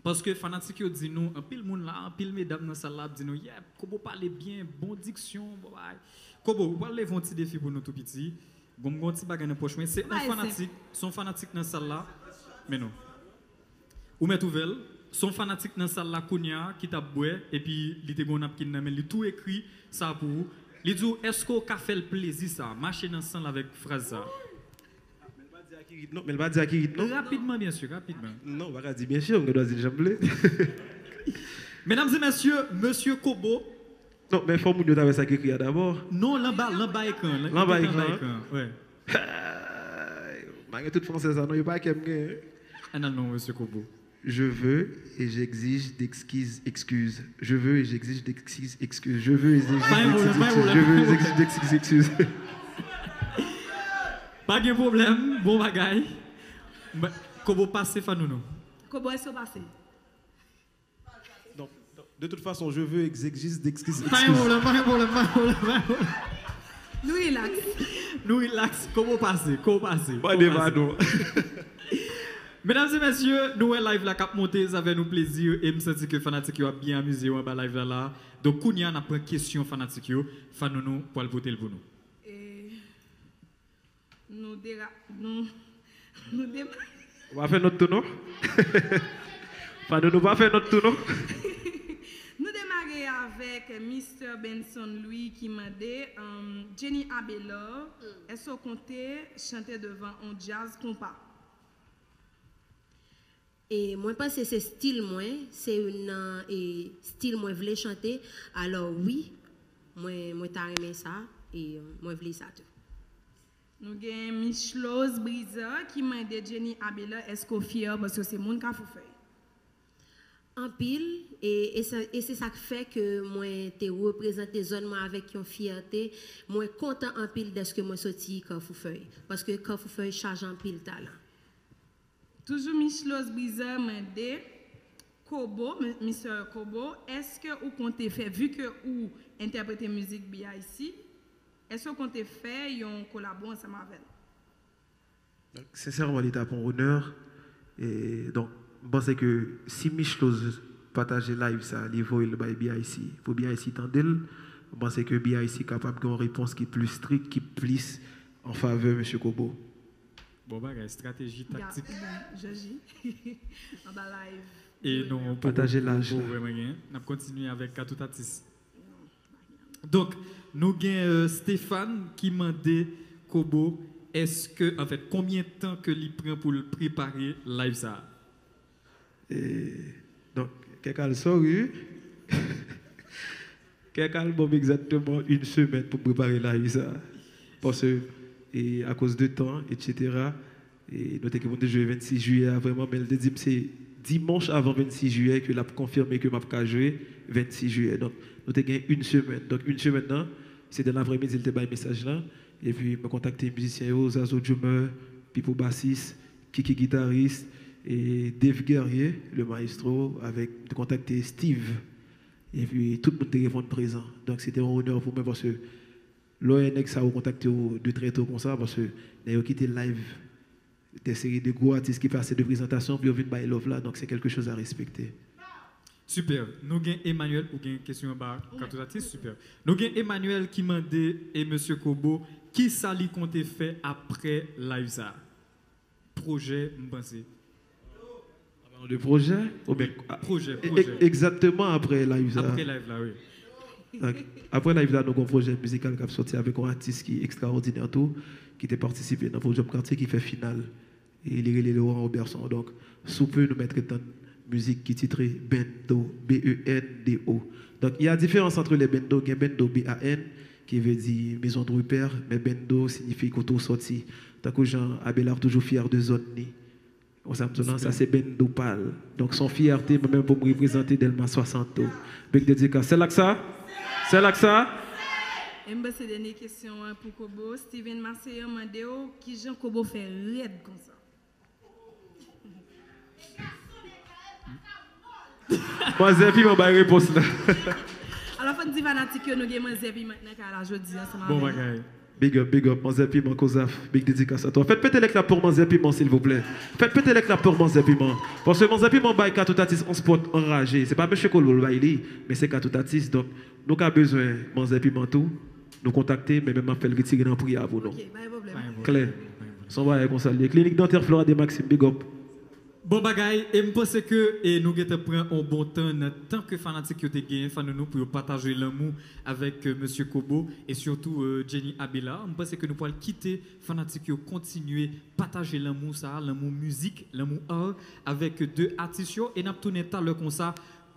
Speaker 3: Parce que fanatique yo dit nous, en pile moun là, en pile mesdames dans salle là dit nous, yeah, Kobo parle bien, bon diction, bon bagay. Kobo, ou va lever un petit défi pour nous tout petit. Gon petit bagay dans poche mais c'est un fanatique, son fanatique dans salle là. Mais non. Ou met ouvel, son fanatique dans salle là kounya qui t'a boire et puis li te gon napkin nan men li tout écrit ça pour Il dit, est-ce qu'on a fait le plaisir ça, marcher ensemble avec phrase ça?
Speaker 4: Non, mais elle va dire qui non.
Speaker 3: Rapidement, bien sûr, rapidement.
Speaker 4: Non, on va dire bien sûr, on doit dire jamais.
Speaker 3: Mesdames et messieurs, Monsieur Kobo.
Speaker 4: Non, mais il faut que nous ça qui écrit d'abord.
Speaker 3: Non, l'en-bas écran.
Speaker 4: L'en-bas écran.
Speaker 3: Ouais.
Speaker 4: Je toute française, non, il n'y a pas qu'à me.
Speaker 3: Ah non, Monsieur Kobo.
Speaker 4: Je veux et j'exige d'excuses. Je veux et j'exige d'excuses. Je veux et j'exige d'excuses.
Speaker 3: Pas de problème, bon bagaille. Kobo passe, Fanounou.
Speaker 7: Kobo, est-ce que passe?
Speaker 4: Non, de toute façon, je veux et j'exige d'excuses.
Speaker 3: Pas de problème. Nous relax, Kobo passe.
Speaker 4: Pas de vado.
Speaker 3: Mesdames et messieurs, nous live la cap monter, ça fait nous plaisir et me sentir que fanatique a bien amusé en bas live là. Donc Kounia n'a pas question fanatique yo, Fanounou pour le voter pour nous.
Speaker 4: On va faire notre tour, non? Fanounou va faire notre tour, non?
Speaker 7: Nous démarrons avec Mr. Benson Louis qui m'a dit Jenny Abela, est-ce qu'on comptait chanter devant un jazz compas?
Speaker 8: Et moi, je pense que c'est style, c'est un style, moi, je voulais chanter. Alors, oui, moi, j'ai aimé ça et moi, je voulais ça tout.
Speaker 7: Nous avons Michelos Brisa qui m'a dit Jenny Abela, est-ce qu'on fier parce que c'est mon cas pour faire?
Speaker 8: En pile, et c'est ça qui fait que moi, je représente les zones avec une fierté. Moi, content en pile de ce que moi sorti Carrefourfeuille. Parce que Carrefourfeuille charge en pile talent.
Speaker 7: Toujours Michelos Brisa m'a dit, Kobo, Mr. Kobo, est-ce que vous comptez faire, vu que vous interprétez musique bien ici, est-ce que vous comptez faire un collabo ensemble avec nous?
Speaker 4: Sincèrement, l'État pour honneur. Et donc, je pense que si Michelos partage live ça, il faut le bien ici. Il faut bien ici tendre. Je pense que bien ici capable d'avoir une réponse qui est plus stricte, qui est plus en faveur de M. Kobo.
Speaker 3: Bon, bah, stratégie tactique.
Speaker 7: En bas live.
Speaker 3: Et nous
Speaker 4: partager l'âge.
Speaker 3: On continue avec Katoutatis. Donc, nous avons Stéphane qui m'a dit Kobo, est-ce que, en fait, combien de temps que il prend pour le préparer live ça?
Speaker 4: Donc, quelqu'un le saurait. Quelqu'un le exactement une semaine pour préparer live ça. Parce que et à cause de temps, etc. Et nous avons joué le 26 juillet, vraiment, mais elle dit que c'est dimanche avant 26 juillet que l'a confirmé que je vais jouer 26 juillet. Donc, nous avons gagné une semaine. Donc, une semaine, c'est dans l'après-midi, il a un message là. Et puis, je contacté les musiciens, Zazo Djumeur, Pipo bassiste, Kiki guitariste, et Dave Guerrier, le maestro, avec contacté Steve. Et puis, tout le monde téléphone présent. Donc, c'était un honneur pour moi parce que l'ONX a contacté de très tôt comme ça parce que nous avons quitté live des séries de gros artistes qui passaient de présentation puis on vient de love là, donc c'est quelque chose à respecter.
Speaker 3: Super. Nous avons Emmanuel ou une question en bas quand artiste super. Nous avons Emmanuel qui m'a dit et Monsieur Kobo qui ça lui compte faire après live ça. Projet m'penser.
Speaker 4: Le projet
Speaker 3: projet.
Speaker 4: Exactement après live ça.
Speaker 3: Après live là oui.
Speaker 4: Après live là, nous avons un projet musical qui a sorti avec un artiste qui est extraordinaire tout, qui a participé dans le projet quartier qui fait finale. Et il est les Laurent Robertson. Donc, sous peu, nous mettre dans musique qui est titrée Bendo, B-E-N-D-O. Donc, il y a différence entre les Bendo. Il y a Bendo B-A-N, qui veut dire maison de repère, mais Bendo signifie qu'auto sorti. Tant que Jean Abelard toujours fier de zone ni. Ça c'est Bendo Pal. Donc, son fierté, même pour me représenter Delma 60. Bec dédicace. C'est là que ça? C'est là que ça?
Speaker 7: Et c'est la dernière question pour Kobo. Steven Marseille m'a dit qui Jean Kobo fait raide comme ça.
Speaker 4: Moi, Zépi m'a pas réponse là.
Speaker 7: Alors, faut dire fanatique que nous avons Zépi maintenant qu'à la jeudi.
Speaker 3: Bon bagaille.
Speaker 4: Big up, Manzé Piment, Kozaf, big dédicace à toi. Faites péter l'éclat pour Manzé Piment, s'il vous plaît. Faites péter l'éclat pour Manzé Piment. Parce que Manzé Piment, bah, Katoutatis, on spot enragé. C'est pas M. Kolol, mais c'est Katoutatis. Donc, nous avons besoin de Manzé Piment tout. Nous contacter, mais même faire le retirer dans la prière pour nous.
Speaker 7: Ok, pas de problème.
Speaker 4: Claire. Son va comme ça. Les cliniques dentaires Flora de Maxime, big up.
Speaker 3: Bon bagaille, et je pense que nous avons un bon temps, tant que fanatique qui ont gagné, nous pour partager l'amour avec Monsieur Kobo et surtout Jenny Abela. Je pense que nous pouvons quitter fanatique qui continuer à partager l'amour, l'amour musique, l'amour art avec deux artistes et nous avons tourné tout à l'heure comme ça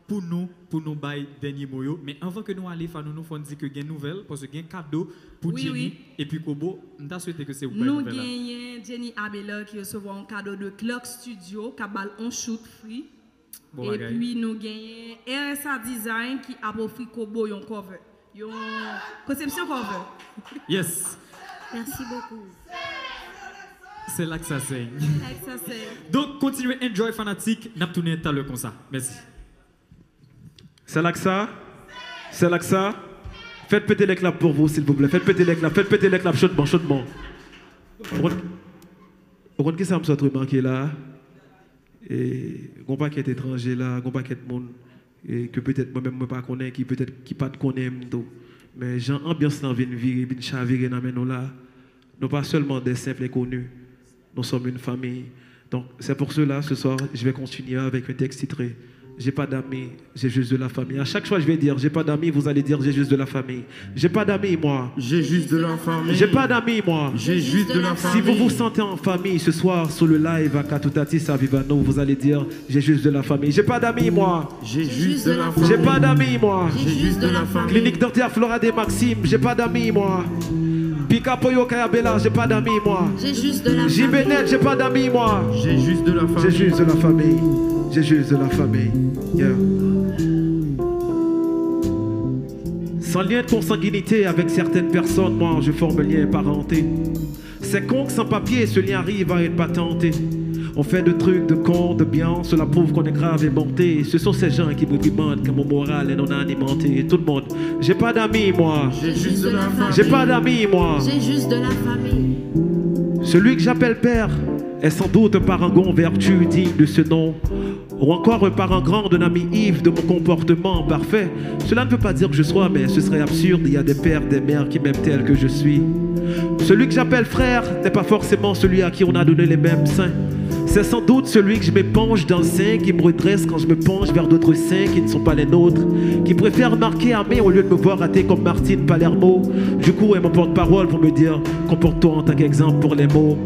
Speaker 3: pour nous bailler dernier moyo. Mais avant que nous allions, nous faut dire que il y a une nouvelle parce qu'il y a un cadeau pour Jenny et puis Kobo. Nous avons souhaité que c'est vous.
Speaker 7: Nous gagnons Jenny Abela qui recevra un cadeau de Clock Studio, qui a un shoot free.
Speaker 3: Bon
Speaker 7: et puis nous gagnons RSA Design qui a offert Kobo un cover. Une conception cover.
Speaker 3: Yes.
Speaker 8: Merci beaucoup.
Speaker 3: C'est là que ça saigne. Donc continuez à enjoy fanatique. Nous avons tourné tout à l'heure comme ça. Merci.
Speaker 4: C'est là que ça. C'est là que ça. Faites péter les claps pour vous, s'il vous plaît. Faites péter les claps chaudement, chaudement. Au compte que ça me soit remarqué là, et on pas qu'être étranger là, on pas qu'être monde et que peut-être moi-même moi pas connais, qui peut-être qui pas connaît tout. Mais j'ai ambiance dans vient virer, vient chavirer dans nous là. Nous pas seulement des simples inconnus. Nous sommes une famille. Donc c'est pour cela ce soir, je vais continuer avec un texte titré j'ai pas d'amis, j'ai juste de la famille. À chaque fois, je vais dire, j'ai pas d'amis, vous allez dire, j'ai juste de la famille. J'ai pas d'amis, moi.
Speaker 6: J'ai juste de la famille.
Speaker 4: J'ai pas d'amis, moi.
Speaker 6: J'ai juste de la famille.
Speaker 4: Si vous vous sentez en famille ce soir sur le live à Katutatis à Vivano, vous allez dire, j'ai juste de la famille. J'ai pas d'amis, moi.
Speaker 6: J'ai juste de la famille.
Speaker 4: J'ai pas d'amis, moi.
Speaker 6: J'ai juste de la famille.
Speaker 4: Clinique dentaire Flora des Maxime, j'ai pas d'amis, moi. Pika Poyo Kayabela, j'ai pas d'amis, moi.
Speaker 8: J'ai juste de la famille.
Speaker 4: Jibenet, j'ai pas d'amis, moi.
Speaker 6: J'ai juste de la famille.
Speaker 4: J'ai juste de la famille. J'ai juste de la famille. Yeah. Sans lien de consanguinité avec certaines personnes, moi je forme lien parenté. C'est con que sans papier ce lien arrive à être patenté. On fait de trucs de con, de bien, cela prouve qu'on est grave et monté. Ce sont ces gens qui me demandent que mon moral est non alimenté. Tout le monde, j'ai pas d'amis moi.
Speaker 6: J'ai juste de la famille.
Speaker 4: J'ai pas d'amis moi.
Speaker 8: J'ai juste de la famille.
Speaker 4: Celui que j'appelle père est sans doute un parangon vertu digne de ce nom. Ou encore un parent grand d'un ami Yves de mon comportement parfait. Cela ne veut pas dire que je sois, mais ce serait absurde. Il y a des pères, des mères qui m'aiment tel que je suis. Celui que j'appelle frère n'est pas forcément celui à qui on a donné les mêmes seins. C'est sans doute celui que je m'éponge dans le sein, qui me redresse quand je me penche vers d'autres seins qui ne sont pas les nôtres, qui préfère marquer à main au lieu de me voir rater comme Martine Palermo. Du coup, est mon porte-parole pour me dire, comporte-toi en tant qu'exemple pour les mots.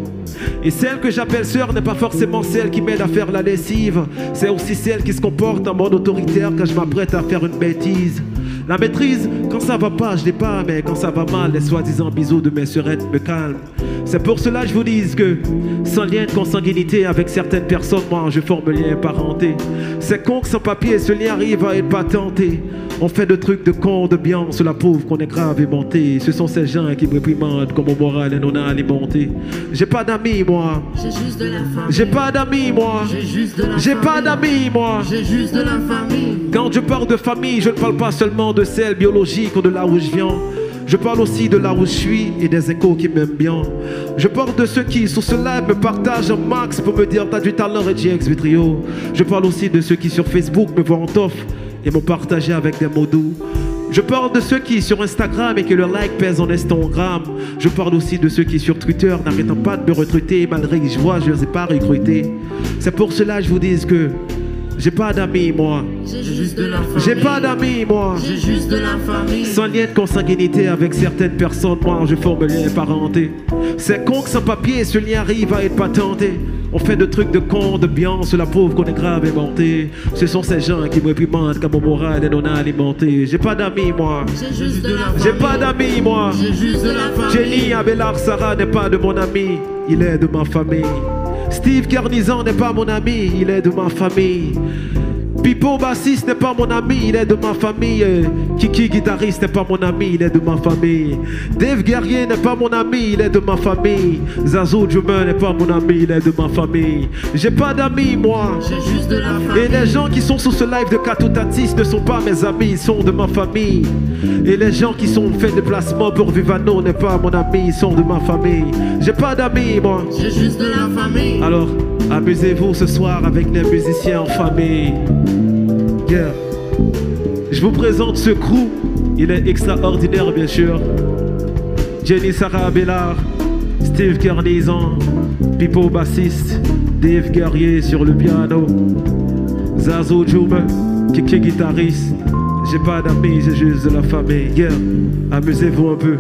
Speaker 4: Et celle que j'appelle sœur n'est pas forcément celle qui m'aide à faire la lessive. C'est aussi celle qui se comporte en mode autoritaire quand je m'apprête à faire une bêtise. La maîtrise, quand ça va pas, je l'ai pas, mais quand ça va mal, les soi-disant bisous de mes sœurettes me calment. C'est pour cela que je vous dis que, sans lien de consanguinité avec certaines personnes, moi je forme lien parenté. C'est con que sans papier, ce lien arrive à être patenté. On fait de trucs de con, de bien, cela prouve qu'on est grave et monté. Ce sont ces gens qui me réprimandent comme mon moral est non alimenté. J'ai pas d'amis, moi.
Speaker 8: J'ai juste de la famille.
Speaker 4: J'ai pas d'amis, moi.
Speaker 6: J'ai juste de la famille.
Speaker 4: J'ai pas d'amis, moi.
Speaker 6: J'ai juste de la famille.
Speaker 4: Quand je parle de famille, je ne parle pas seulement de celle biologique ou de là où je viens. Je parle aussi de là où je suis et des échos qui m'aiment bien. Je parle de ceux qui, sur ce live, me partagent un max pour me dire t'as du talent et GX Vitrio. Je parle aussi de ceux qui, sur Facebook, me voient en toffe et m'ont partagé avec des mots doux. Je parle de ceux qui, sur Instagram, et que leur like pèse en Instagram. Je parle aussi de ceux qui, sur Twitter, n'arrêtent pas de me recruter malgré que je vois, je ne les ai pas recrutés. C'est pour cela que je vous dis que j'ai pas d'amis, moi.
Speaker 8: J'ai juste de la famille.
Speaker 4: J'ai pas d'amis, moi.
Speaker 6: J'ai juste de la famille.
Speaker 4: Sans lien de consanguinité avec certaines personnes, moi je forme lien parenté. C'est con que sans papier, ce lien arrive à être patenté. On fait de trucs de con, de bien, cela prouve qu'on est grave et monté. Ce sont ces gens qui me réprimandent quand mon moral est non alimenté. J'ai pas d'amis, moi.
Speaker 8: J'ai juste de la famille.
Speaker 4: J'ai pas d'amis, moi.
Speaker 6: J'ai juste de la famille.
Speaker 4: Jenny Abelard Sarah n'est pas de mon ami, il est de ma famille. Steve Garnizan n'est pas mon ami, il est de ma famille. Pipo bassiste n'est pas mon ami, il est de ma famille. Kiki guitariste n'est pas mon ami, il est de ma famille. Dave Guerrier n'est pas mon ami, il est de ma famille. Zazo Jumain n'est pas mon ami, il est de ma famille. J'ai pas d'amis, moi.
Speaker 6: J'ai juste de la famille.
Speaker 4: Et les gens qui sont sur ce live de Katutatis ne sont pas mes amis, ils sont de ma famille. Et les gens qui sont fait déplacement pour Vivano n'est pas mon ami, ils sont de ma famille. J'ai pas d'amis, moi.
Speaker 6: J'ai juste de la famille.
Speaker 4: Alors, amusez-vous ce soir avec les musiciens en famille. Yeah. Je vous présente ce crew. Il est extraordinaire, bien sûr. Jenny Sarah Abelard, Steve Garnison, Pipo bassiste, Dave Guerrier sur le piano, Zazo Djouma, Kiki guitariste. J'ai pas d'amis, j'ai juste de la famille. Yeah, amusez-vous un peu.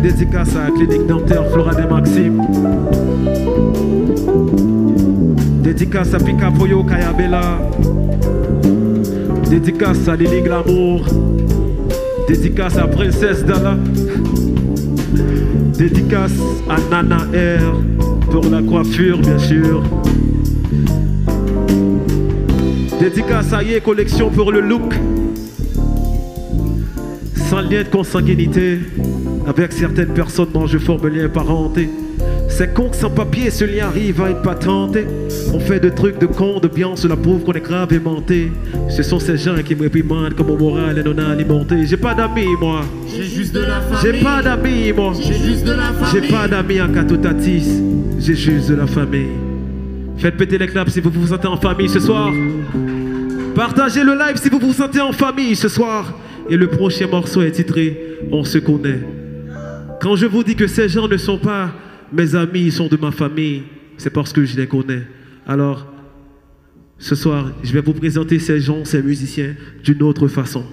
Speaker 4: Dédicace à la clinique dentaire Flora de Maxime. Dédicace à Pika Poyo Kayabela. Dédicace à Lily Glamour. Dédicace à Princesse Dala. Dédicace à Nana R pour la coiffure bien sûr. Dédicace à Yé Collection pour le look. Sans lien de consanguinité. Avec certaines personnes dont je forme lien parenté. C'est con que sans papier ce lien arrive à être patenté. On fait des trucs de con, de bien, cela prouve qu'on est grave aimanté. Ce sont ces gens qui me réprimandent comme mon moral est non alimenté. J'ai pas d'amis moi.
Speaker 6: J'ai juste de la famille.
Speaker 4: J'ai pas d'amis moi.
Speaker 6: J'ai juste de la famille.
Speaker 4: J'ai pas d'amis à Katotatis. J'ai juste de la famille. Faites péter les claps si vous vous sentez en famille ce soir. Partagez le live si vous vous sentez en famille ce soir. Et le prochain morceau est titré On se connaît. Quand je vous dis que ces gens ne sont pas mes amis, ils sont de ma famille, c'est parce que je les connais. Alors, ce soir, je vais vous présenter ces gens, ces musiciens, d'une autre façon.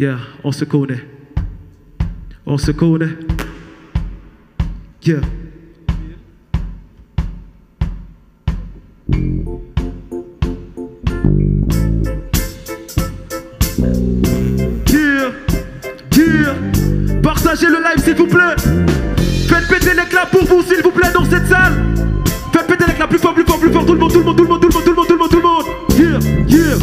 Speaker 4: Yeah, on se connaît. On se connaît. Yeah. Partagez le live s'il vous plaît. Faites péter l'éclat pour vous s'il vous plaît dans cette salle. Faites péter l'éclat plus fort, plus fort, plus fort. Tout le monde, tout le monde, tout le monde, tout le monde, tout le monde, tout le monde, tout le monde. Yeah, yeah.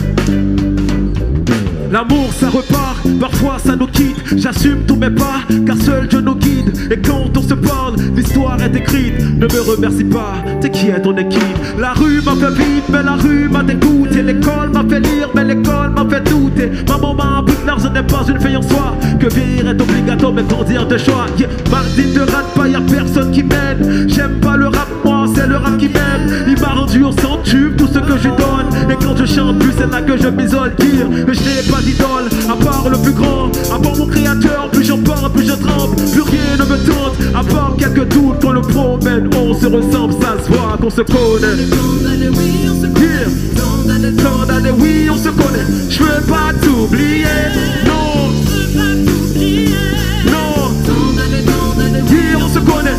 Speaker 4: L'amour ça repart, parfois ça nous quitte. J'assume tous mes pas, car seul Dieu nous guide. Et quand on se parle, l'histoire est écrite. Ne me remercie pas, t'es qui est ton équipe. La rue m'a fait vivre, mais la rue m'a dégoûté. L'école m'a fait lire, mais l'école m'a fait douter. Maman m'a appris que l'argent n'est pas une feuille en soi. Que vieillir est obligatoire, mais grandir de choix. Yeah. Mardi ne rate pas, y'a personne qui m'aide. J'aime pas le rap, moi c'est le rap qui m'aime. Il m'a rendu au centuple tout ce que je donne. Et quand je chante plus, c'est là que je m'isole. Dire que je n'ai pas d'idole, à part le plus grand, à part mon créateur. Plus j'en parle, plus je tremble, plus rien ne me tente. À part quelques doutes qu'on le promène, on se ressemble, ça se voit qu'on se connaît. Tant d'années, oui, on se connaît. Je veux pas t'oublier, non. Non. Oui, on se connaît.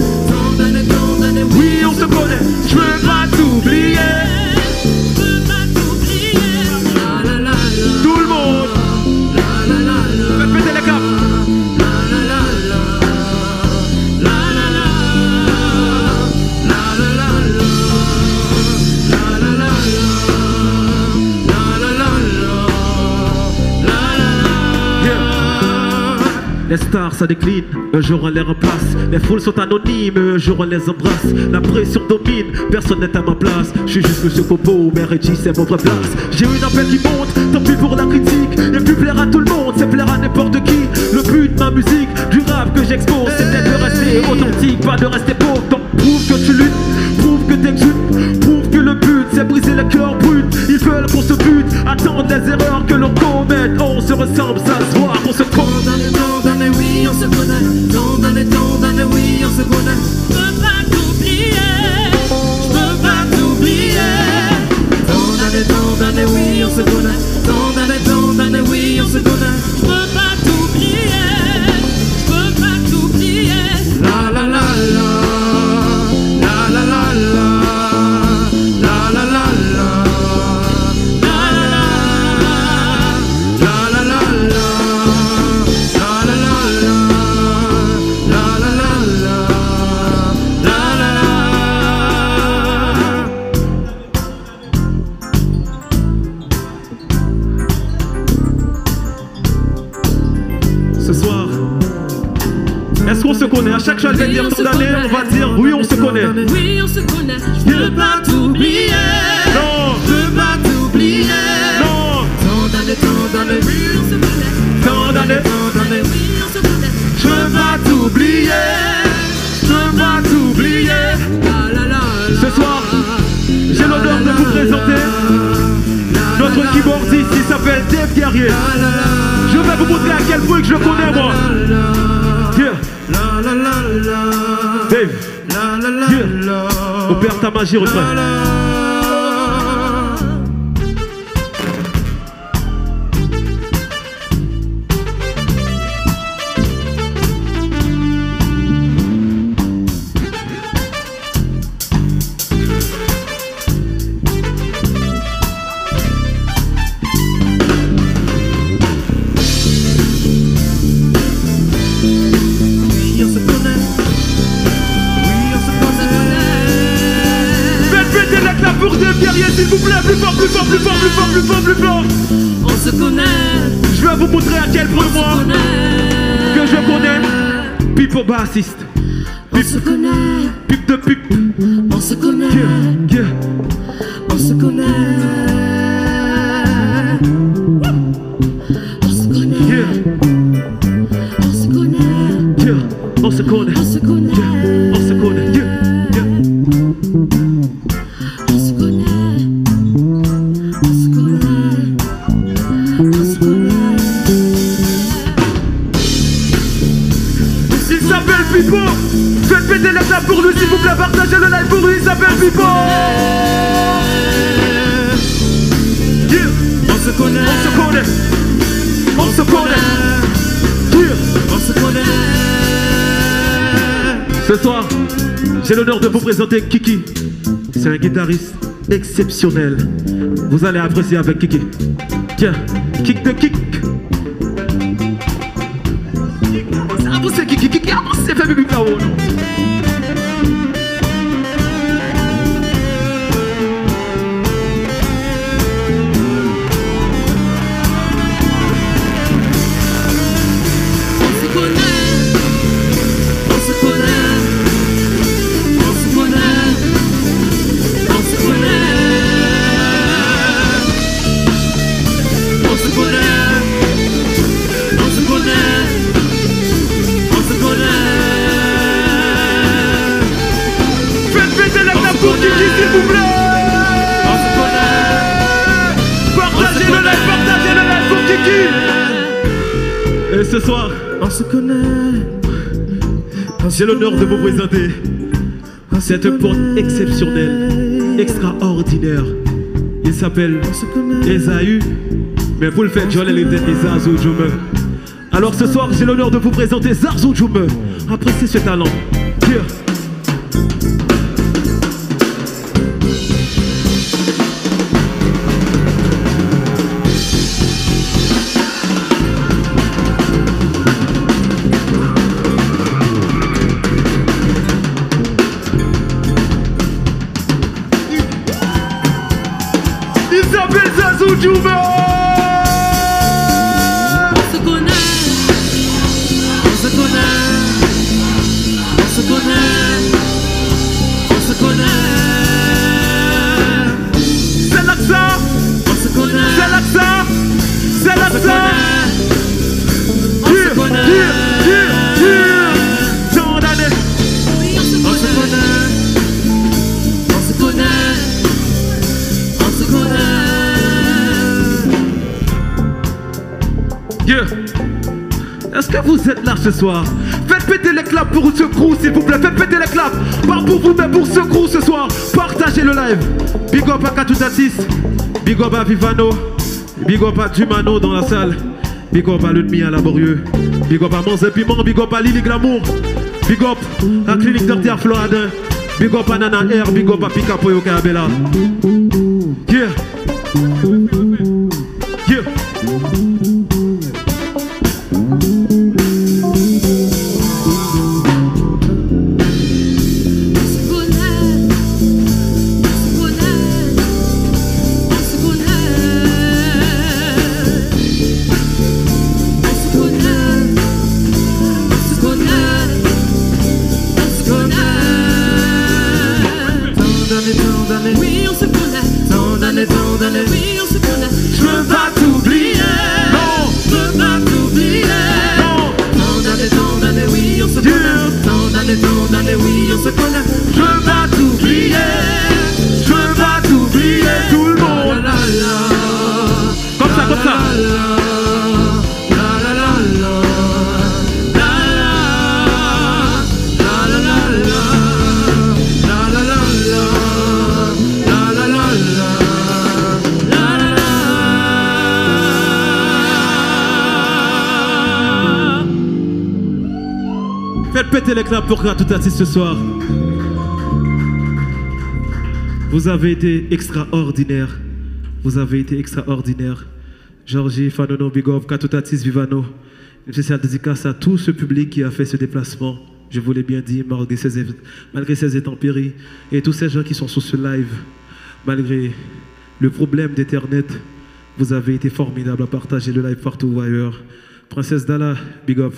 Speaker 4: Oui, on se connaît. Je veux pas t'oublier. Tout le monde. Faites péter les caps. Les stars ça décline, un jour on les remplace. Les foules sont anonymes, un jour on les embrasse. La pression domine, personne n'est à ma place. Je suis juste Monsieur Copo, mais Reggie c'est votre place. J'ai une appel qui monte, tant pis pour la critique. Et puis plaire à tout le monde, c'est plaire à n'importe qui. Le but de ma musique, du rap que j'expose, c'est peut-être de rester authentique, pas de rester pauvre. Donc prouve que tu luttes, prouve que t'exultes, prouve que le but c'est briser le cœur brut. Ils veulent qu'on se bute, attendre les erreurs que l'on commet. On se ressemble, ça se voit, on se connaît.
Speaker 6: Oui, on se connaît. Tant d'années, oui, on se connaît. Je peux pas t'oublier. Je peux pas t'oublier. Tant d'années, oui, on se connaît. Tant d'années, oui, on se connaît. Je peux pas t'oublier. Je peux pas t'oublier. La la la la. La la la la. La la la la. La la la.
Speaker 4: connaît. À chaque fois, je vais dire tant d'années, on va dire oui, on se connaît.
Speaker 6: Oui, on se connaît. Je veux pas t'oublier.
Speaker 4: Non.
Speaker 6: Je veux pas t'oublier.
Speaker 4: Non.
Speaker 6: Tant d'années, oui, on se connaît.
Speaker 4: Tant d'années,
Speaker 6: oui, on se connaît.
Speaker 4: je veux pas t'oublier. Je veux pas t'oublier. Ce soir, j'ai l'honneur de vous présenter notre keyboardiste, il s'appelle Dave Guerrier. Je vais vous montrer à quel point que je connais moi. Yeah. Dave. Yeah. Opère ta magie, refrain. Pour Dave Guerrier, s'il vous plaît, plus fort, plus fort, plus fort, plus fort, plus fort, plus fort.
Speaker 6: On se connaît.
Speaker 4: Je vais vous montrer à quel point moi que je connais Pipe au bassiste.
Speaker 6: On se connaît.
Speaker 4: Pipe de pipe.
Speaker 6: On se connaît.
Speaker 4: Yeah, yeah.
Speaker 6: On se connaît. On se connaît.
Speaker 4: Yeah.
Speaker 6: On se connaît.
Speaker 4: Yeah. On se connaît.
Speaker 6: On se connaît.
Speaker 4: Yeah. On se connaît. Yeah. Yeah.
Speaker 6: On se connaît. On se connaît. On se connaît.
Speaker 4: Il s'appelle Pipo. Faites péter les tables pour lui, s'il vous plaît. Partagez le live pour lui. Il s'appelle Pipo. Yeah.
Speaker 6: On se connaît.
Speaker 4: On se connaît. On se connaît. Yeah.
Speaker 6: On se connaît.
Speaker 4: Ce soir, j'ai l'honneur de vous présenter Kiki. C'est un guitariste exceptionnel. Vous allez apprécier avec Kiki. Tiens, kick de kick. Avancez Kiki, Kiki, avancez, fais bibi là-haut. S'il vous plaît.
Speaker 6: On se connaît.
Speaker 4: Partagez le live pour Kiki. Et ce soir,
Speaker 6: On se connaît.
Speaker 4: j'ai l'honneur de vous présenter cette porte exceptionnelle, extraordinaire. Il s'appelle Esaü, mais vous le faites, je l'ai dit Zarzou Djoumeu. Alors ce soir, j'ai l'honneur de vous présenter Zarzou Djoumeu. Appréciez ce talent. Yeah. Djoumeu.
Speaker 6: On se connaît. On se connaît. On se connaît. On se connaît.
Speaker 4: C'est l'accent.
Speaker 6: On se connaît.
Speaker 4: C'est l'accent. C'est l'accent.
Speaker 6: On se connaît.
Speaker 4: Tant d'années.
Speaker 6: Oui, on se connaît. On se connaît. On se connaît.
Speaker 4: Yeah. Est-ce que vous êtes là ce soir? Faites péter les claps pour ce crew, s'il vous plaît. Faites péter les claps. Pas pour vous, mais pour ce crew ce soir. Partagez le live. Big up à Katutatis. Big up à Vivano. Big up à Dumano dans la salle. Big up à l'ennemi à Laborieux. Big up à Manzé Piment. Big up à Lily Glamour. Big up à Clinique Dr. Floradin. Big up à Nana R. Big up à Pika Poyo Kabela. Yeah. Yeah. Faites péter l'éclat pour tout artiste ce soir. Vous avez été extraordinaire. Vous avez été extraordinaire. Georgie, Fanono, Big Up, Katoutatis, Vivano. Une spéciale dédicace à tout ce public qui a fait ce déplacement. Je vous l'ai bien dit, malgré ces intempéries. Et tous ces gens qui sont sur ce live, malgré le problème d'Internet, vous avez été formidables à partager le live partout ou ailleurs. Princesse Dala, Big Up.